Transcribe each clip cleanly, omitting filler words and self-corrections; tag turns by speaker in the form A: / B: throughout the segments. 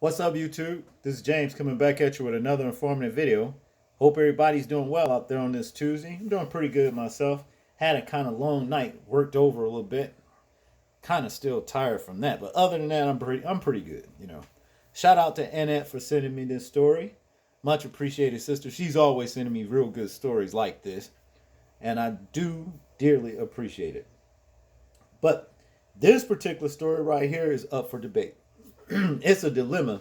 A: What's up, YouTube? This is James coming back at you with another informative video. Hope everybody's doing well out there on this Tuesday. I'm doing pretty good myself. Had a kind of long night, worked over a little bit. Kind of still tired from that, but other than that, I'm pretty good. Shout out to Annette for sending me this story. Much appreciated, sister. She's always sending me real good stories like this, and I do dearly appreciate it. But this particular story right here is up for debate. It's a dilemma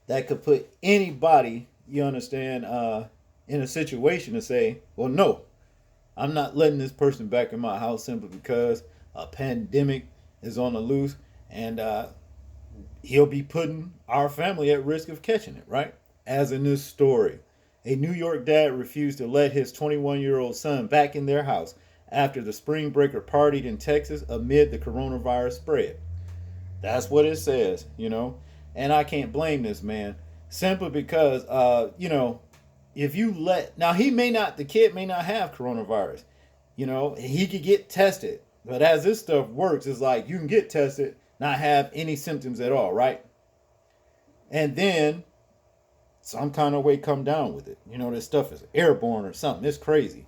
A: that could put anybody, you understand, in a situation to say, well, no, I'm not letting this person back in my house simply because a pandemic is on the loose and he'll be putting our family at risk of catching it, right? As in this story, a New York dad refused to let his 21-year-old son back in their house after the spring breaker partied in Texas amid the coronavirus spread. That's what it says. And I can't blame this man simply because, if you let, now the kid may not have coronavirus. He could get tested. But as this stuff works, it's like you can get tested, not have any symptoms at all, right? And then some kind of way come down with it. This stuff is airborne or something. It's crazy.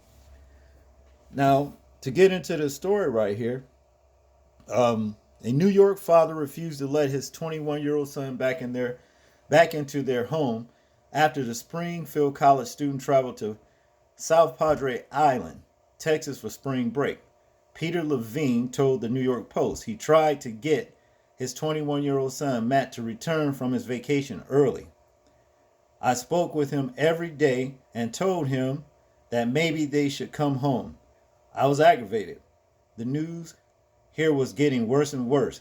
A: Now, to get into the story right here, a New York father refused to let his 21-year-old son back into their home after the Springfield College student traveled to South Padre Island, Texas for spring break. Peter Levine told the New York Post he tried to get his 21-year-old son Matt to return from his vacation early. I spoke with him every day and told him that maybe they should come home. I was aggravated. The news here was getting worse and worse.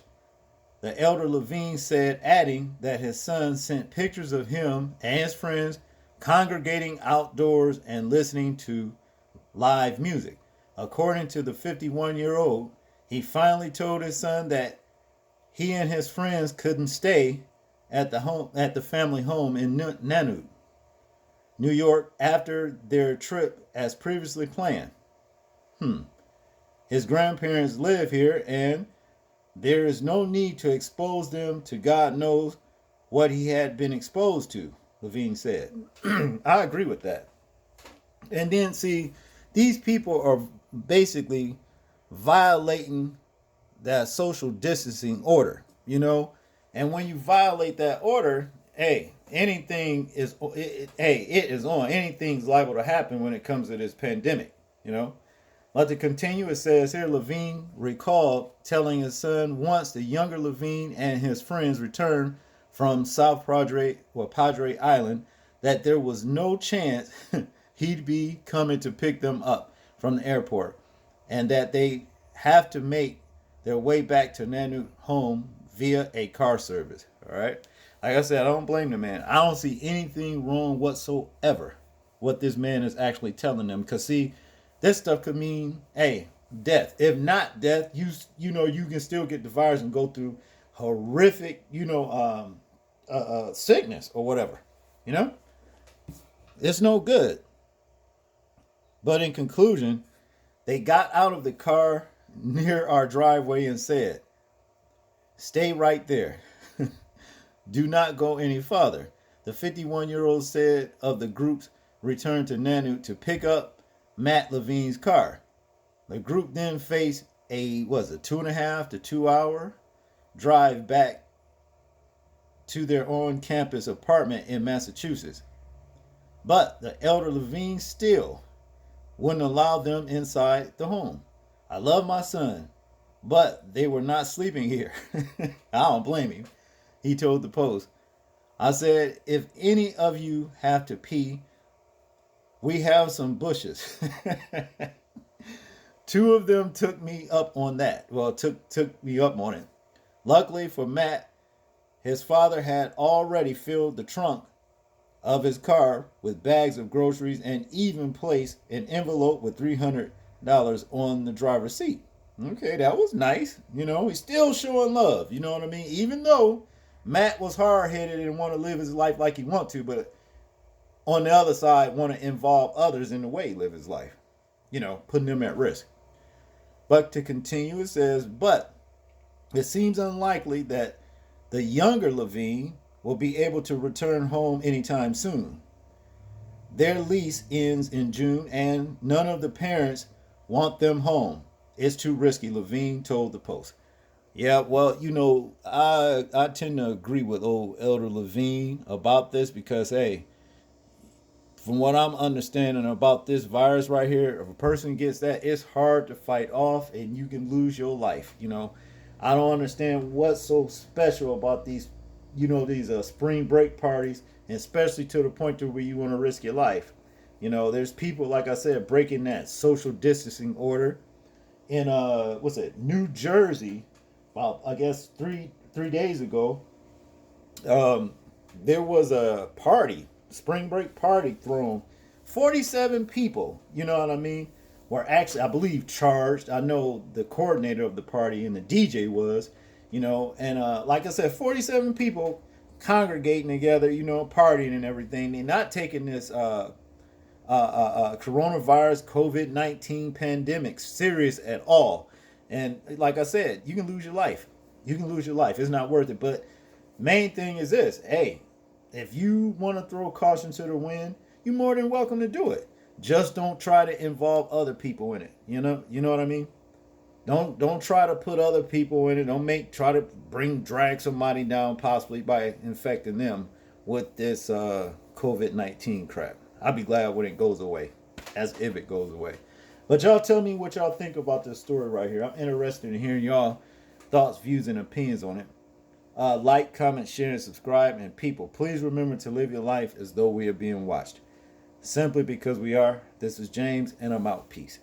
A: The elder Levine said, adding that his son sent pictures of him and his friends congregating outdoors and listening to live music. According to the 51-year-old, he finally told his son that he and his friends couldn't stay at the family home in Nanuet, New York, after their trip as previously planned. His grandparents live here, and there is no need to expose them to God knows what he had been exposed to, Levine said. I agree with that. And then, see, these people are basically violating that social distancing order. And when you violate that order, hey, it is on. Anything's liable to happen when it comes to this pandemic. But to continue, it says here, Levine recalled telling his son once the younger Levine and his friends returned from South Padre Island that there was no chance he'd be coming to pick them up from the airport and that they have to make their way back to Nanuet home via a car service. All right. Like I said, I don't blame the man. I don't see anything wrong whatsoever what this man is actually telling them. Because, see, this stuff could mean, hey, death. If not death, you can still get the virus and go through horrific, sickness or whatever. You know, it's no good. But in conclusion, they got out of the car near our driveway and said, "Stay right there. Do not go any farther." The 51-year-old said of the group's return to Nanuet to pick up Matt Levine's car. The group then faced a 2.5 to 2 hour drive back to their on-campus apartment in Massachusetts. But the elder Levine still wouldn't allow them inside the home. "I love my son, but they were not sleeping here." I don't blame him. He told the Post, "I said, if any of you have to pee, we have some bushes." Two of them took me up on that. Well, took me up on it. Luckily for Matt, his father had already filled the trunk of his car with bags of groceries and even placed an envelope with $300 on the driver's seat. Okay, that was nice. He's still showing love. You know what I mean? Even though Matt was hard-headed and want to live his life like he want to, but on the other side, want to involve others in the way he live his life. Putting them at risk. But to continue, it says, but it seems unlikely that the younger Levine will be able to return home anytime soon. Their lease ends in June, and none of the parents want them home. It's too risky, Levine told the Post. Yeah, well, I tend to agree with old Elder Levine about this because, hey, from what I'm understanding about this virus right here, if a person gets that, it's hard to fight off and you can lose your life. I don't understand what's so special about these spring break parties, and especially to the point to where you want to risk your life. There's people, like I said, breaking that social distancing order in what's it, New Jersey, about I guess three days ago. Um, there was a party, spring break party thrown. 47 people, you know what I mean, were actually, I believe, charged. I know the coordinator of the party and the DJ was, and like I said, 47 people congregating together, partying and everything. They're not taking this coronavirus COVID-19 pandemic serious at all. And like I said, you can lose your life. You can lose your life. It's not worth it. But main thing is this: hey, if you want to throw caution to the wind, you're more than welcome to do it. Just don't try to involve other people in it. You know what I mean? Don't try to put other people in it. Try to drag somebody down possibly by infecting them with this COVID-19 crap. I'll be glad when it goes away, as if it goes away. But y'all tell me what y'all think about this story right here. I'm interested in hearing y'all thoughts, views, and opinions on it. Like, comment, share, and subscribe. And people, please remember to live your life as though we are being watched. Simply because we are. This is James, and I'm out. Peace.